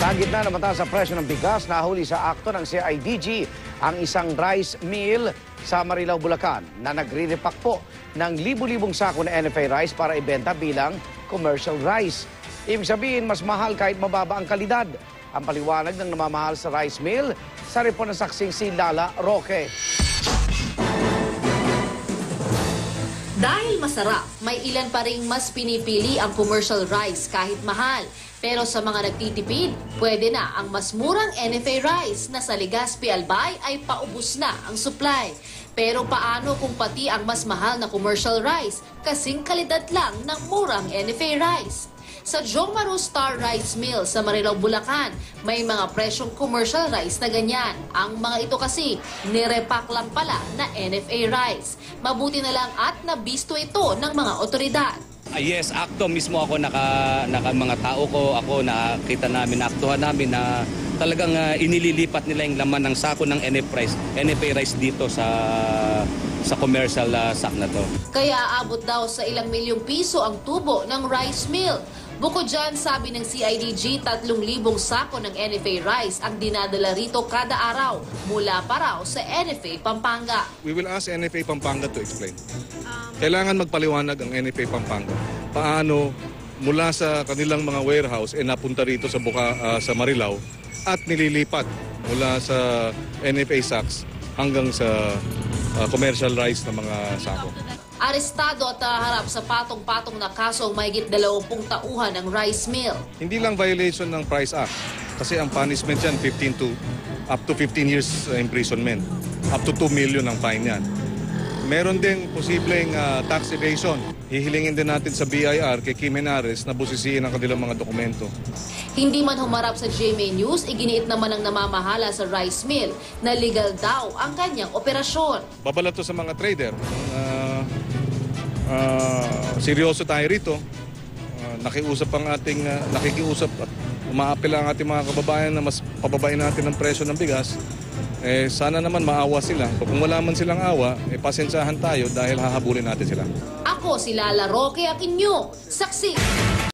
Sa gitna na mataas sa presyo ng bigas, nahuli sa akto ng CIDG ang isang rice mill sa Marilao, Bulacan na nagre-repack po ng libu-libong sako na NFA rice para ibenta bilang commercial rice. Ibig sabihin, mas mahal kahit mababa ang kalidad. Ang paliwanag ng namamahal sa rice mill, sa report ng saksing si Lala Roque. Dahil masarap, may ilan pa ring mas pinipili ang commercial rice kahit mahal. Pero sa mga nagtitipid, pwede na ang mas murang NFA rice na sa Legazpi Albay ay paubos na ang supply. Pero paano kung pati ang mas mahal na commercial rice kasing kalidad lang ng murang NFA rice? Sa Jongmaru Star Rice Mill sa Marilao, Bulacan, may mga presyong commercial rice na ganyan. Ang mga ito kasi, nirepack lang pala na NFA rice. Mabuti na lang at nabisto ito ng mga otoridad. Yes, akto mismo ako naka mga tao ko, ako nakita namin, naaktuhan namin na talagang inililipat nila yung laman ng sako ng NFA rice dito sa commercial sack na to. Kaya aabot daw sa ilang milyong piso ang tubo ng rice mill. Bukod dyan, sabi ng CIDG, 3,000 sako ng NFA rice ang dinadala rito kada araw mula pa raw sa NFA Pampanga. We will ask NFA Pampanga to explain. Kailangan magpaliwanag ang NFA Pampanga. Paano mula sa kanilang mga warehouse napunta rito sa Marilao at nililipat mula sa NFA sacks hanggang sa commercial rice na mga sako. Arestado at harap sa patong-patong na kaso ang mahigit 20 tauhan ng rice mill. Hindi lang violation ng Price Act kasi ang punishment yan up to 15 years imprisonment. Up to 2 million ang fine yan. Meron ding posibleng tax evasion. Hihilingin din natin sa BIR kay Kim Henares na busisiin ang kanilang mga dokumento. Hindi man humarap sa GMA News, iginiit naman ang namamahala sa rice mill na legal daw ang kanyang operasyon. Babala to sa mga trader. Seryoso tayo rito. Nakikiusap at umaapil ang ating mga kababayan na mas pababain natin ang presyo ng bigas. Sana naman maawa sila. Kung wala man silang awa, pasensyahan tayo dahil hahabulin natin sila. Ako si Lala Roque, ang inyo saksi.